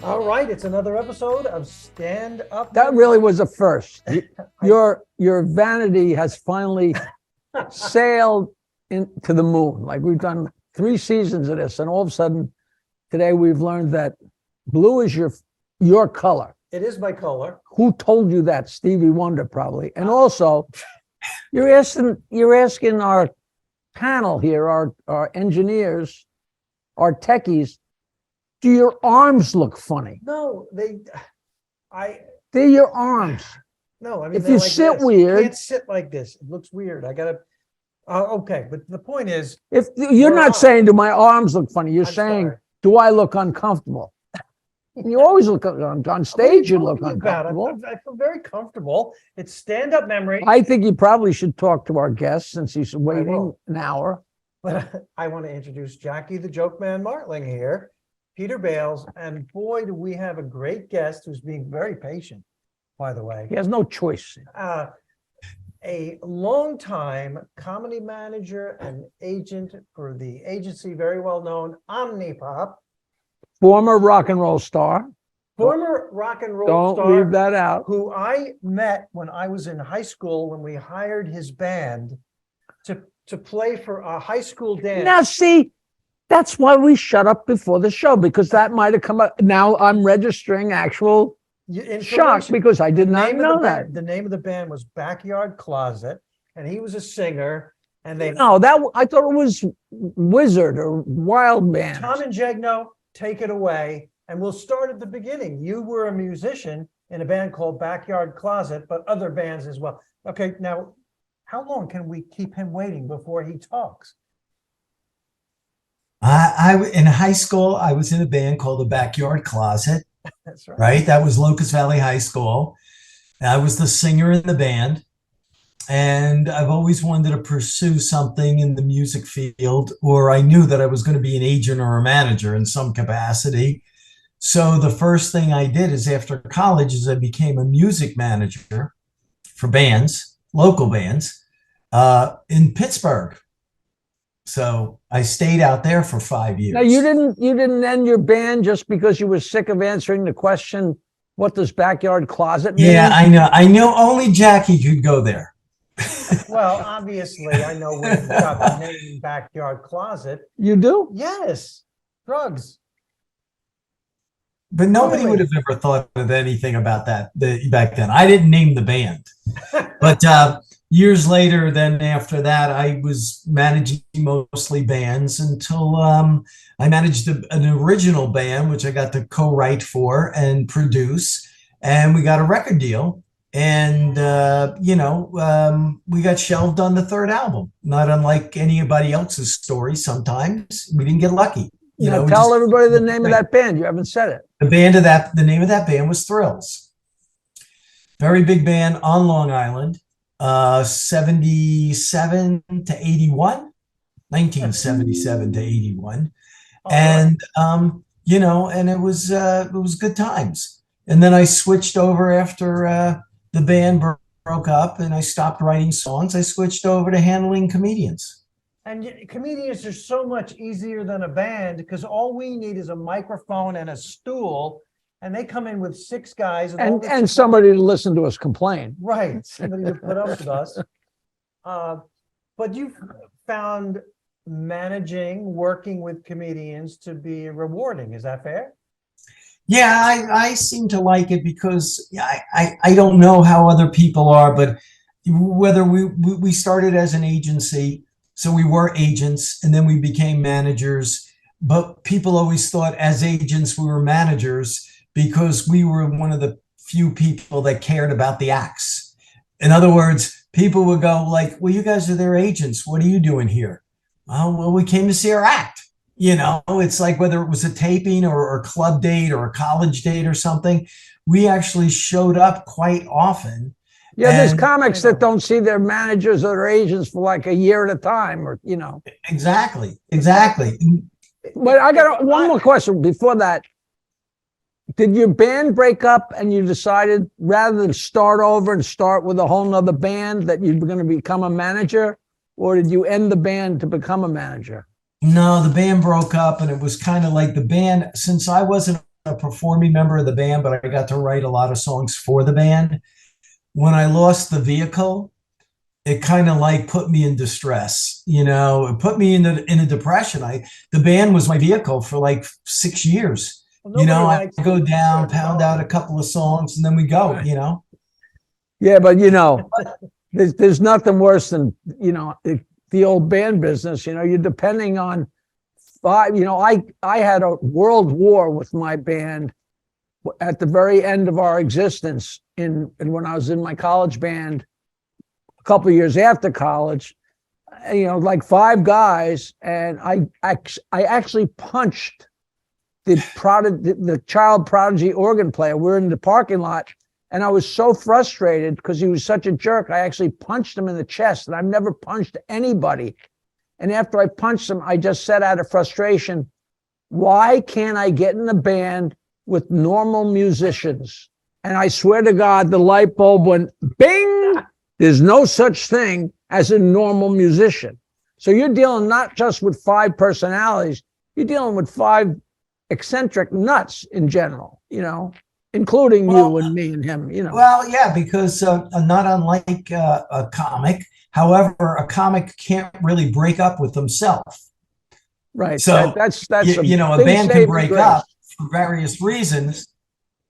All right, it's another episode of Stand Up. That really was a first. Your vanity has finally sailed into the moon. Like, we've done 3 seasons of this, and all of a sudden today we've learned that blue is your color. It is my color. Who told you that? Stevie Wonder, probably. And also, you're asking our panel here, our engineers, our techies, do your arms look funny? No, they're your arms. No, I mean, if you like sit this. weird, you can't sit like this. It looks weird. I gotta. Okay, but the point is, if you're not saying, do my arms look funny? You're saying, sorry. do I look uncomfortable? You always look on stage. You look uncomfortable. I feel very comfortable. It's stand-up memory. I think you probably should talk to our guest since he's waiting an hour. But I want to introduce Jackie the Joke Man Martling here, Peter Bales, and boy, do we have a great guest who's being very patient, by the way. He has no choice. A longtime comedy manager and agent for the agency very well known Omnipop. Former rock and roll star. Former rock and roll Don't star. leave that out. Who I met when I was in high school when we hired his band to play for a high school dance. Now, see, that's why we shut up before the show, because that might have come up. Now I'm registering actual shock because I did not know that. The name of the band was Backyard Closet, and he was a singer. And they I thought it was Wizard or Wild Band. Tom Ingegno, take it away, and we'll start at the beginning. You were a musician in a band called Backyard Closet, but other bands as well. Okay, now, how long can we keep him waiting before he talks? In high school, I was in a band called the Backyard Closet. That's right. Right? That was Locust Valley High School. I was the singer in the band. And I've always wanted to pursue something in the music field, or I knew that I was going to be an agent or a manager in some capacity. So the first thing I did is after college is I became a music manager for bands, local bands, in Pittsburgh. So I stayed out there for 5 years. Now, you didn't end your band just because you were sick of answering the question, what does Backyard Closet mean? Yeah, I know only Jackie could go there. Well, obviously, I know we've got the name Backyard Closet. You do? Yes, drugs. But nobody would have ever thought of anything about that back then. I didn't name the band. But years later, then after that, I was managing mostly bands until I managed an original band, which I got to co-write for and produce. And we got a record deal. And, we got shelved on the 3rd album, not unlike anybody else's story. Sometimes we didn't get lucky. Tell everybody the name of that band. You haven't said it. The name of that band was Thrills. Very big band on Long Island, 77 to 81, 1977 to 81. And, and it was good times. And then I switched over after, the band broke up and I stopped writing songs. I switched over to handling comedians. And comedians are so much easier than a band because all we need is a microphone and a stool, and they come in with 6 guys and somebody to listen to us complain. Right, somebody to put up with us. But you've found working with comedians to be rewarding. Is that fair? Yeah, I seem to like it because I don't know how other people are, but whether we started as an agency, so we were agents, and then we became managers. But people always thought as agents we were managers because we were one of the few people that cared about the acts. In other words, people would go like, well, you guys are their agents. What are you doing here? Oh, well, we came to see our act. It's like whether it was a taping or a club date or a college date or something, we actually showed up quite often. Yeah, there's comics that don't see their managers or their agents for like a year at a time, or. Exactly. But I got one more question before that. Did your band break up and you decided rather than start over and start with a whole nother band that you were going to become a manager, or did you end the band to become a manager? No, the band broke up, and it was kind of like the band, since I wasn't a performing member of the band, but I got to write a lot of songs for the band. When I lost the vehicle, it kind of like put me in distress, you know, it put me in a depression. The band was my vehicle for like 6 years. Well, You know, I likes go down, to- pound out a couple of songs, and then we go, you know. Yeah, but you know, there's nothing worse than, you know, the old band business. You know, you're depending on five. You know, I had a world war with my band at the very end of our existence and when I was in my college band a couple of years after college. You know, like 5 guys, and I actually punched the child prodigy organ player. We're in the parking lot, and I was so frustrated because he was such a jerk. I actually punched him in the chest, and I've never punched anybody. And after I punched him, I just said out of frustration, why can't I get in a band with normal musicians? And I swear to God, the light bulb went bing. There's no such thing as a normal musician. So you're dealing not just with 5 personalities, you're dealing with 5 eccentric nuts in general, you know, including you and me and him, you know. Well, yeah, because not unlike a comic, however, a comic can't really break up with himself. Right. So that's you know, a big band can saving break grace. up for various reasons.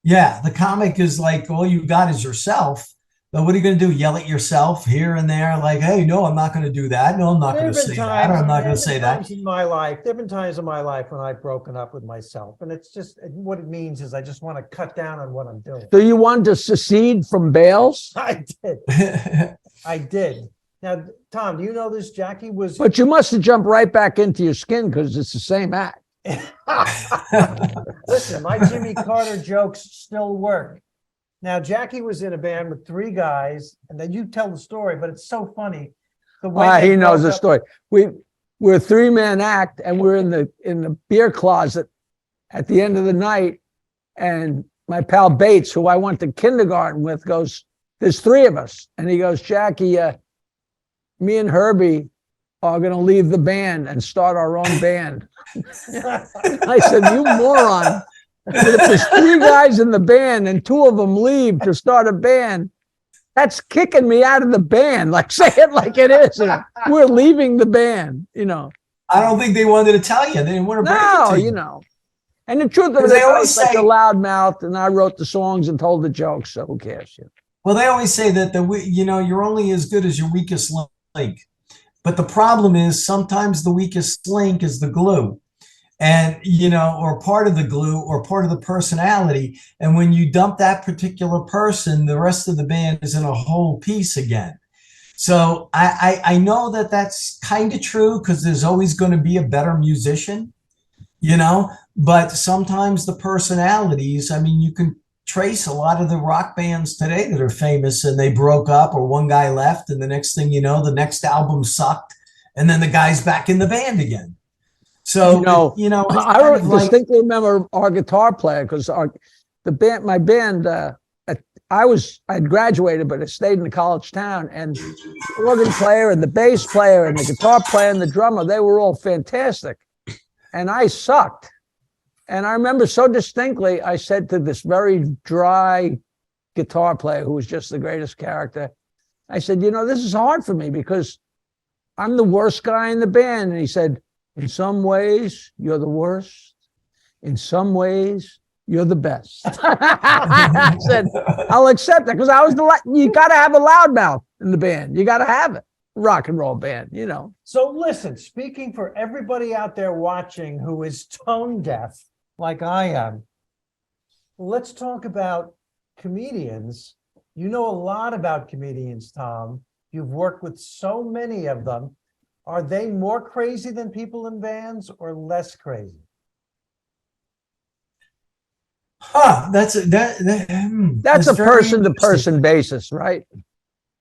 Yeah, the comic is like all you got is yourself. But what are you going to do? Yell at yourself here and there, like, "Hey, no, I'm not going to do that. No, I'm not going to say that. Or I'm not going to say that." In my life, there've been times in my life when I've broken up with myself, and it's just what it means is I just want to cut down on what I'm doing. So you wanted to secede from Bales? I did. I did. Now, Tom, do you know this? Jackie was. But you must have jumped right back into your skin because it's the same act. Listen, my Jimmy Carter jokes still work. Now, Jackie was in a band with 3 guys, and then you tell the story, but it's so funny. The way they He knows broke the up- story. We're a 3-man act, and we're in the beer closet at the end of the night, and my pal Bates, who I went to kindergarten with, goes, "There's 3 of us," and he goes, "Jackie, me and Herbie are going to leave the band and start our own band." I said, "You moron." I said, "If there's 3 guys in the band and 2 of them leave to start a band, that's kicking me out of the band. Like, say it like it is. You know, we're leaving the band, you know." I don't think they wanted to tell you. They didn't want to break it No, to you know. And the truth of it They is, I always was such say- a loudmouth, and I wrote the songs and told the jokes, so who cares? You know? Well, they always say that you know, you're only as good as your weakest link. But the problem is sometimes the weakest link is the glue. And, you know, or part of the glue or part of the personality. And when you dump that particular person, the rest of the band is in a whole piece again. So I know that that's kind of true because there's always going to be a better musician, you know, but sometimes the personalities, I mean, you can trace a lot of the rock bands today that are famous and they broke up or one guy left and the next thing you know, the next album sucked and then the guy's back in the band again. So, you know, it's I kind of like, distinctly remember our guitar player because my band, I'd graduated, but I stayed in a college town, and the organ player and the bass player and the guitar player and the drummer, they were all fantastic. And I sucked. And I remember so distinctly, I said to this very dry guitar player who was just the greatest character, I said, "You know, this is hard for me because I'm the worst guy in the band." And he said, "In some ways, you're the worst. In some ways, you're the best." I said, "I'll accept that," because you got to have a loudmouth in the band. You got to have it. Rock and roll band, you know. So listen, speaking for everybody out there watching who is tone deaf, like I am, let's talk about comedians. You know a lot about comedians, Tom. You've worked with so many of them. Are they more crazy than people in bands or less crazy? that's a very person-to-person basis, right?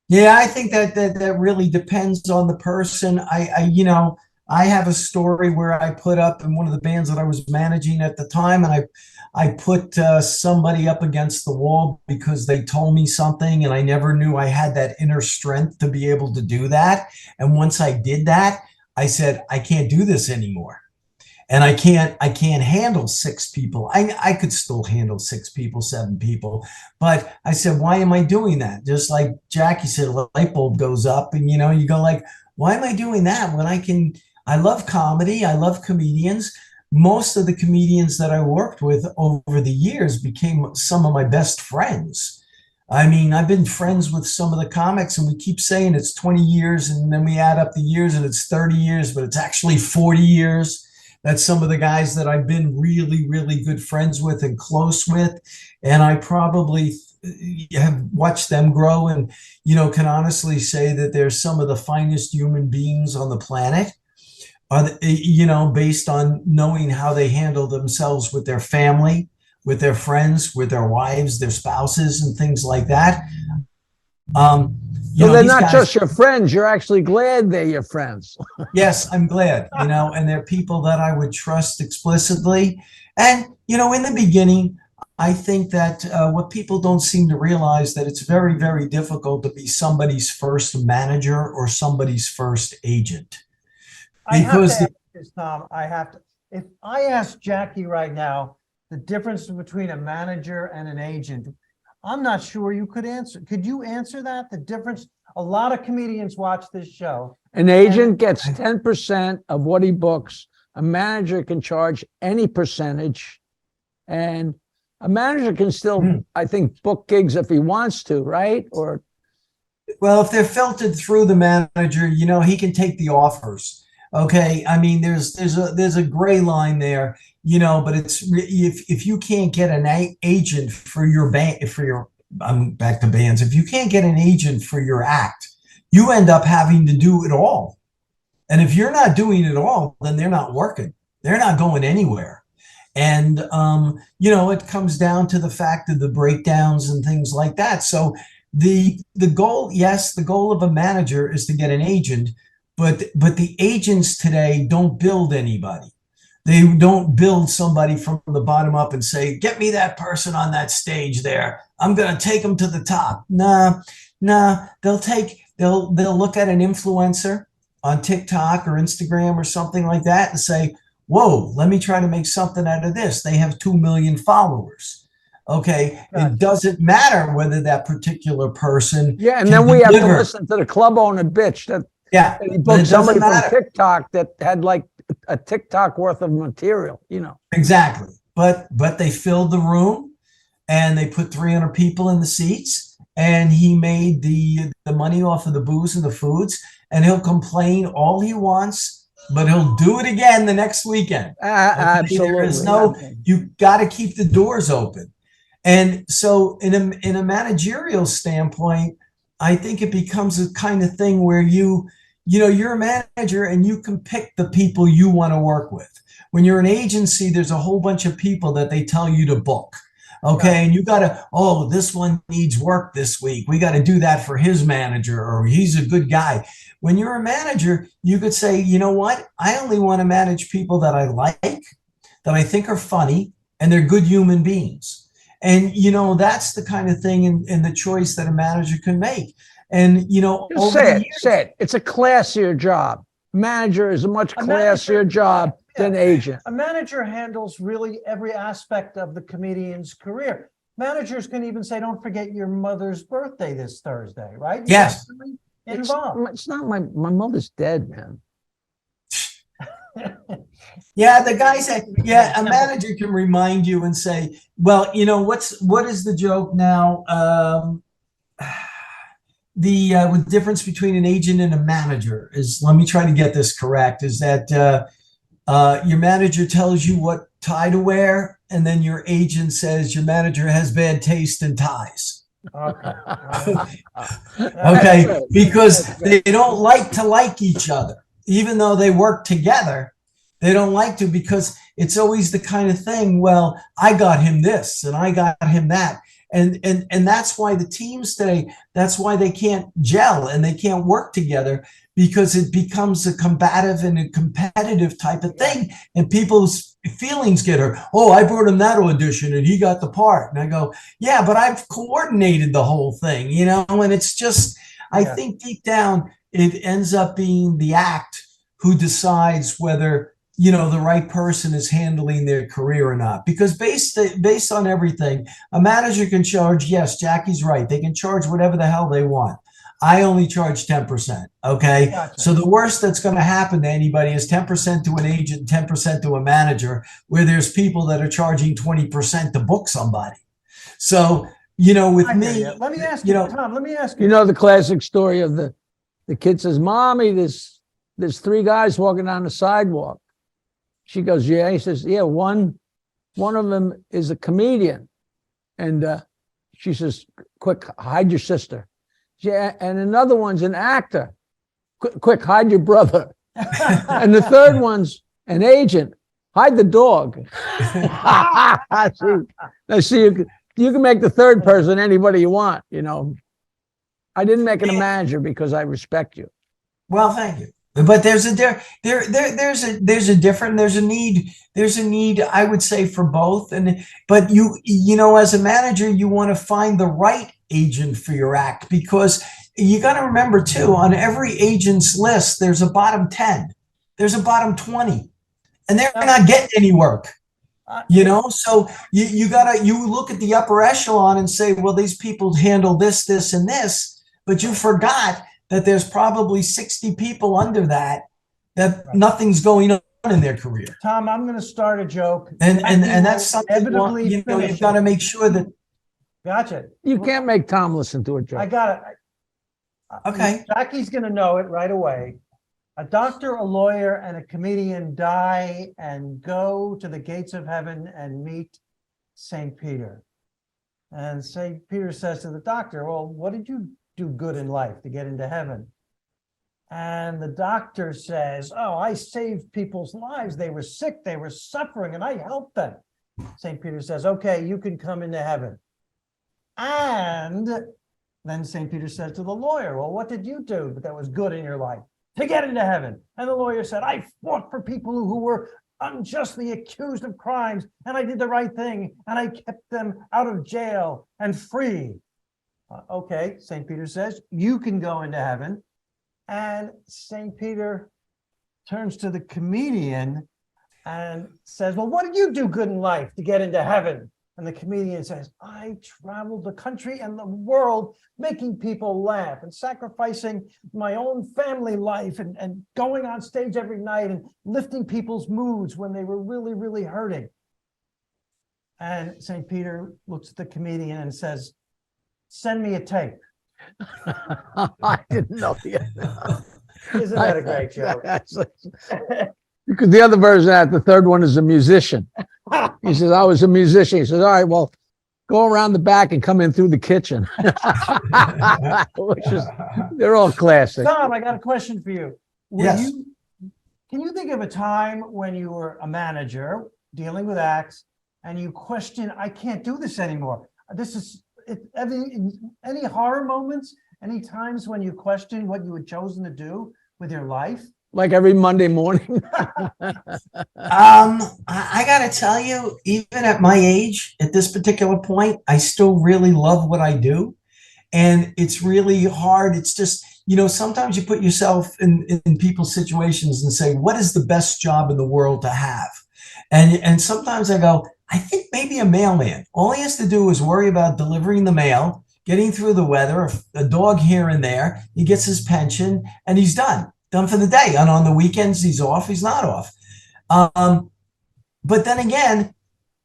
Yeah, I think that really depends on the person. You know, I have a story where I put up in one of the bands that I was managing at the time, and I put somebody up against the wall because they told me something, and I never knew I had that inner strength to be able to do that. And once I did that, I said, I can't do this anymore. and I can't handle 6 people. I could still handle 6 people, 7 people, but I said, why am I doing that? Just like Jackie said, a light bulb goes up, and you go like, why am I doing that when I love comedy, I love comedians. Most of the comedians that I worked with over the years became some of my best friends. I mean, I've been friends with some of the comics, and we keep saying it's 20 years, and then we add up the years and it's 30 years, but it's actually 40 years. That's some of the guys that I've been really, really good friends with and close with. And I probably have watched them grow, and, can honestly say that they're some of the finest human beings on the planet, based on knowing how they handle themselves with their family, with their friends, with their wives, their spouses, and things like that. So they're not just your friends. You're actually glad they're your friends. Yes, I'm glad, and they're people that I would trust explicitly. And, in the beginning, I think that what people don't seem to realize, that it's very, very difficult to be somebody's first manager or somebody's first agent. I have to ask this, Tom. If I ask Jackie right now the difference between a manager and an agent, I'm not sure you could answer. Could you answer that? The difference? A lot of comedians watch this show. An agent gets 10% of what he books. A manager can charge any percentage, and a manager can still, I think, book gigs if he wants to, right? Or, well, if they're filtered through the manager, he can take the offers. Okay, I mean, there's a gray line there, but it's if you can't get an agent for your band, I'm back to bands. If you can't get an agent for your act, you end up having to do it all. And if you're not doing it all, then they're not working. They're not going anywhere. And it comes down to the fact of the breakdowns and things like that. So the goal, yes, the goal of a manager is to get an agent. But the agents today don't build anybody. They don't build somebody from the bottom up and say, get me that person on that stage there. I'm going to take them to the top. Nah. They'll look at an influencer on TikTok or Instagram or something like that and say, whoa, let me try to make something out of this. They have 2 million followers. Okay. Gotcha. It doesn't matter whether that particular person. Yeah. And then we have to listen to the club owner bitch that. Yeah, he booked somebody from TikTok that had like a TikTok worth of material, Exactly. But they filled the room, and they put 300 people in the seats, and he made the money off of the booze and the foods, and he'll complain all he wants, but he'll do it again the next weekend. Okay? Absolutely. There is you got to keep the doors open. And so in a managerial standpoint, I think it becomes a kind of thing where you're a manager and you can pick the people you want to work with. When you're an agency, there's a whole bunch of people that they tell you to book. Okay. Right. And you got to, this one needs work this week. We got to do that for his manager, or he's a good guy. When you're a manager, you could say, you know what? I only want to manage people that I like, that I think are funny, and they're good human beings. And, that's the kind of thing in the choice that a manager can make. And, say it. It's a classier job. Manager is a much classier job than agent. A manager handles really every aspect of the comedian's career. Managers can even say, don't forget your mother's birthday this Thursday, right? Yes. Involved. It's not my mother's dead, man. Yeah, the guy said, a manager can remind you and say, well, what is the joke now? The difference between an agent and a manager is, let me try to get this correct, is that your manager tells you what tie to wear, and then your agent says your manager has bad taste in ties. Okay. Okay, because they don't like each other. Even though they work together, they don't like to, because it's always the kind of thing, well, I got him this and I got him that. And that's why the teams today, that's why they can't gel and they can't work together, because it becomes a combative and a competitive type of thing. And people's feelings get hurt. Oh, I brought him that audition and he got the part. And I go, yeah, but I've coordinated the whole thing, and it's just, I think deep down, it ends up being the act who decides whether the right person is handling their career or not. Because based on everything, a manager can charge, yes, Jackie's right. They can charge whatever the hell they want. I only charge 10%. Okay. Gotcha. So the worst that's going to happen to anybody is 10% to an agent, 10% to a manager, where there's people that are charging 20% to book somebody. So, with I hear me, you. Let me ask you, Tom, let me ask you. You know the classic story of the kid says, "Mommy, there's three guys walking down the sidewalk." She goes, "Yeah." He says, "Yeah, one of them is a comedian." And she says, "Quick, hide your sister." Yeah, and another one's an actor. Quick, hide your brother. And the third one's an agent. Hide the dog. See, you can make the third person anybody you want, I didn't make it a manager because I respect you. Well, thank you. But there's a need, I would say, for both. But as a manager, you want to find the right agent for your act, because you got to remember too, on every agent's list, there's a bottom 10, there's a bottom 20, and they're not getting any work. So you look at the upper echelon and say, well, these people handle this, and this, but you forgot that there's probably 60 people under that nothing's going on in their career. Tom, I'm going to start a joke. And that's something, you've got to make sure that. Gotcha. You can't make Tom listen to a joke. I got it. Okay. Jackie's going to know it right away. A doctor, a lawyer, and a comedian die and go to the gates of heaven and meet St. Peter. And St. Peter says to the doctor, well, what did you do good in life to get into heaven? And the doctor says, oh, I saved people's lives. They were sick, they were suffering, and I helped them. St. Peter says, okay, you can come into heaven. And then St. Peter says to the lawyer, well, what did you do that was good in your life to get into heaven? And the lawyer said, I fought for people who were unjustly accused of crimes, and I did the right thing, and I kept them out of jail and free. Okay, St. Peter says, you can go into heaven. And St. Peter turns to the comedian and says, well, what did you do good in life to get into heaven? And the comedian says, I traveled the country and the world making people laugh and sacrificing my own family life and going on stage every night and lifting people's moods when they were really, really hurting. And St. Peter looks at the comedian and says, send me a tape. I didn't know the Isn't that a great joke? Because the other version of that, the third one is a musician. He says, I was a musician. He says, all right, well, go around the back and come in through the kitchen. They're all classic. Tom, I got a question for you. Yes. Can you think of a time when you were a manager dealing with acts and you question, I can't do this anymore? Any horror moments? Any times when you question what you had chosen to do with your life? Like every Monday morning. I gotta tell you, even at my age, at this particular point, I still really love what I do. And it's really hard. It's just, sometimes you put yourself in people's situations and say, what is the best job in the world to have? And sometimes I go, I think maybe a mailman. All he has to do is worry about delivering the mail, getting through the weather, a dog here and there. He gets his pension and he's done for the day. And on the weekends, he's off, he's not off. But then again,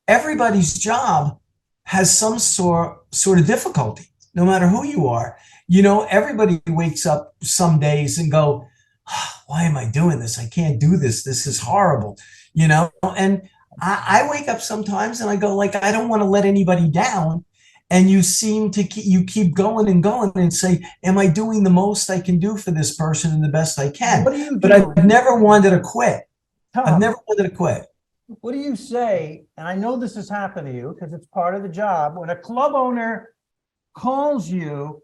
everybody's job has some sort of difficulty, no matter who you are. Everybody wakes up some days and go, oh, why am I doing this? I can't do this. This is horrible, and I wake up sometimes and I go, like, I don't want to let anybody down. And you seem to keep going and say, am I doing the most I can do for this person and the best I can? What do you do? But I've never wanted to quit. Tom, I've never wanted to quit. What do you say? And I know this has happened to you because it's part of the job. When a club owner calls you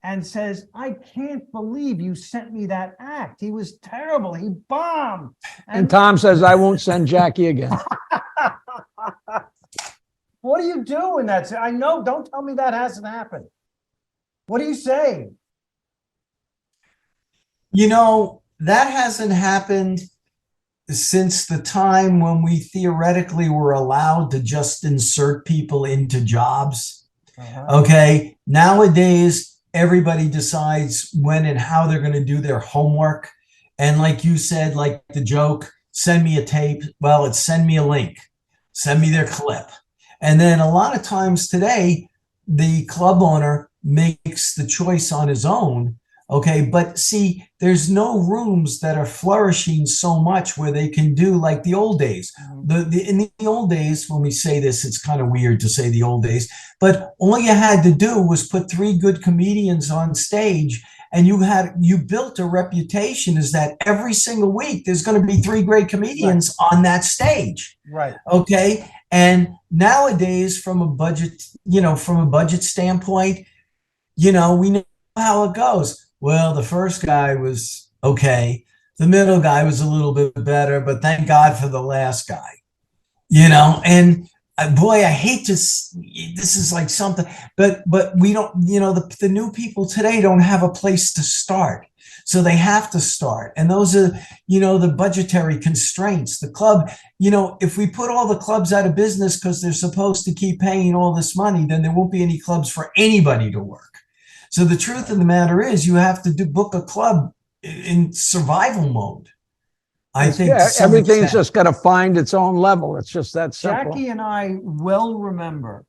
and says, I can't believe you sent me that act. He was terrible. He bombed. And Tom says, I won't send Jackie again. What do you do in that? I know, don't tell me that hasn't happened. What do you say? That hasn't happened since the time when we theoretically were allowed to just insert people into jobs. Okay. Nowadays, everybody decides when and how they're going to do their homework. And like you said, like the joke, send me a tape. Well, it's send me a link, send me their clip. And then a lot of times today, the club owner makes the choice on his own. Okay. But see, there's no rooms that are flourishing so much where they can do like the old days. In the old days, when we say this, it's kind of weird to say the old days, but all you had to do was put 3 good comedians on stage, and you built a reputation is that every single week there's going to be 3 great comedians on that stage. Right. Okay. And nowadays, from a budget standpoint, we know how it goes. Well, the first guy was okay. The middle guy was a little bit better, but thank God for the last guy, and boy, I hate to, this is like something, but we don't, the new people today don't have a place to start. So they have to start. And those are, the budgetary constraints. The club, if we put all the clubs out of business because they're supposed to keep paying all this money, then there won't be any clubs for anybody to work. So the truth of the matter is you have to book a club in survival mode. I think everything's just got to find its own level. It's just that simple. Jackie and I well remember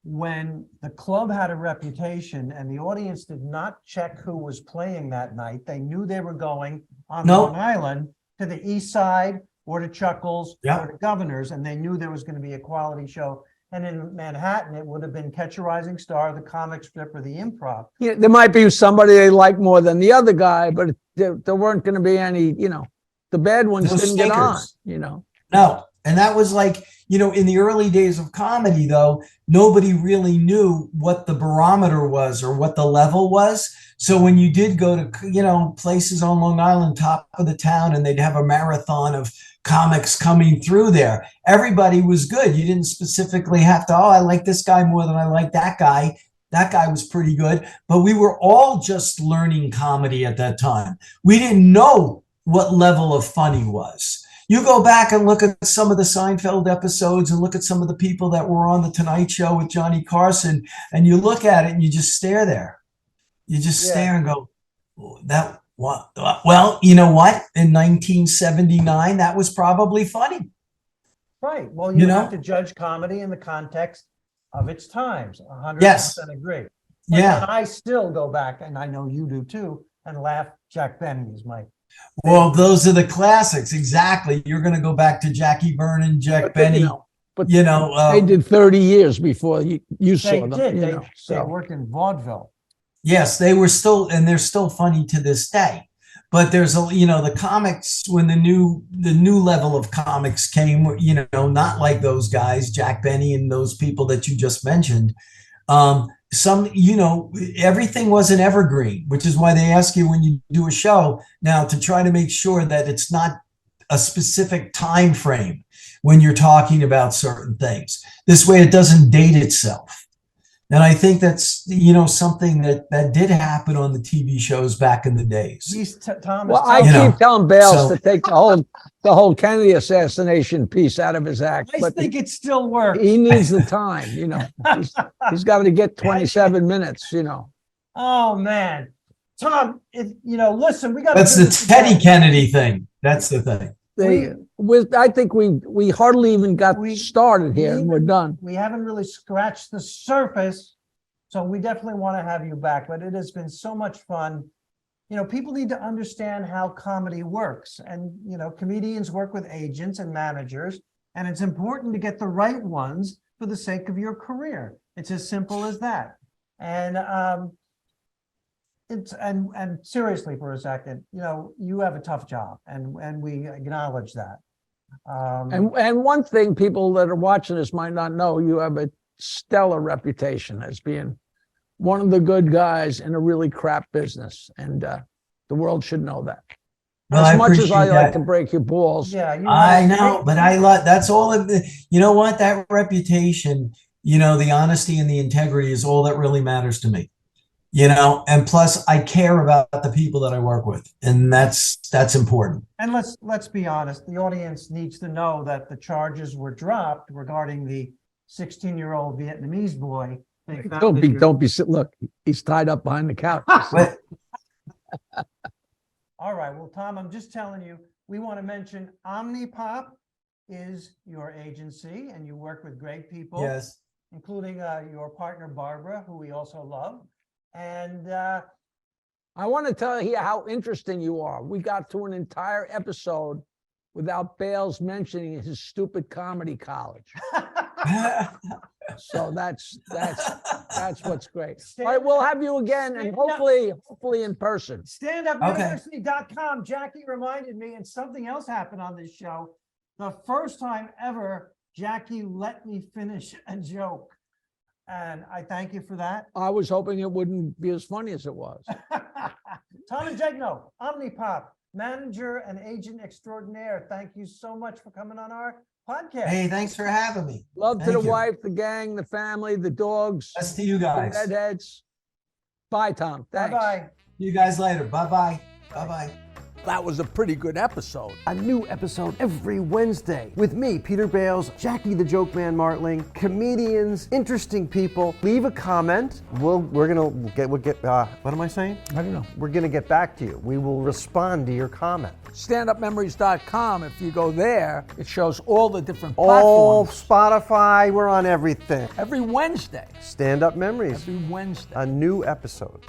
when the club had a reputation and the audience did not check who was playing that night. They knew they were going on Long Island to the East Side or to Chuckles or to Governor's, and they knew there was going to be a quality show. And in Manhattan, it would have been Catch a Rising Star, the comic strip, or the Improv. Yeah, there might be somebody they like more than the other guy, but there weren't going to be any, the bad ones didn't get on, No. And that was like, in the early days of comedy, though, nobody really knew what the barometer was or what the level was. So when you did go to, places on Long Island, top of the town, and they'd have a marathon of comics coming through there, everybody was good. You didn't specifically have to, I like this guy more than I like that guy. That guy was pretty good. But we were all just learning comedy at that time. We didn't know what level of funny was. You go back and look at some of the Seinfeld episodes and look at some of the people that were on the Tonight Show with Johnny Carson, and you look at it and you just stare there. You just stare and go, that what? Well, you know what? In 1979, that was probably funny. Right. Well, you have to judge comedy in the context of its times. 100% agree. But then I still go back, and I know you do too, and laugh. Jack Benny is my. Well, those are the classics. Exactly. You're going to go back to Jackie Vernon, Jack Benny. But they did 30 years before you saw them. They worked in vaudeville. Yes, they were still, and they're still funny to this day. But there's the comics, when the new level of comics came, not like those guys, Jack Benny and those people that you just mentioned. Everything was an evergreen, which is why they ask you when you do a show now to try to make sure that it's not a specific time frame when you're talking about certain things. This way it doesn't date itself. And I think that's, something that did happen on the TV shows back in the days. I keep telling Bales to take the whole Kennedy assassination piece out of his act. I think it still works. He needs the time, he's got to get 27 minutes, Oh man, Tom, listen, we got. That's the Teddy Kennedy thing. That's the thing. I think we hardly even got started here, and we're done. We haven't really scratched the surface, so we definitely want to have you back. But it has been so much fun. People need to understand how comedy works, and comedians work with agents and managers, and it's important to get the right ones for the sake of your career. It's as simple as that. And and seriously for a second, you have a tough job, and we acknowledge that. And one thing people that are watching this might not know, you have a stellar reputation as being one of the good guys in a really crap business, and the world should know that. Well, as much as I like to break your balls. Yeah, I know, but I love that's all of the, what, that reputation, the honesty and the integrity is all that really matters to me. and plus I care about the people that I work with, and that's important. And let's be honest, the audience needs to know that the charges were dropped regarding the 16-year-old Vietnamese boy. They found that you're- Don't be, look, he's tied up behind the couch. But All right, well, Tom, I'm just telling you, we want to mention Omnipop is your agency, and you work with great people. yes, Including your partner, Barbara, who we also love. And I want to tell you how interesting you are. We got through an entire episode without Bales mentioning his stupid comedy college. So that's what's great. All right, we'll have you again, and hopefully in person. StandUpUniversity.com. Jackie reminded me, and something else happened on this show. The first time ever, Jackie let me finish a joke. And I thank you for that. I was hoping it wouldn't be as funny as it was. Tom Ingegno, Omnipop, manager and agent extraordinaire. Thank you so much for coming on our podcast. hey, thanks for having me. Love to Thank the you. wife, the gang, the family, the dogs, Best to you the guys. redheads. Bye, Tom. Thanks. Bye-bye. See you guys later. Bye-bye. Bye-bye. That was a pretty good episode. A new episode every Wednesday with me, Peter Bales, Jackie the Joke Man Martling, comedians, interesting people. Leave a comment. We'll get what am I saying? I don't know. We're gonna get back to you. We will respond to your comment. StandUpMemories.com. If you go there, it shows all the different All platforms. Spotify, we're on everything. Every Wednesday. Stand Up Memories, Every Wednesday. a new episode.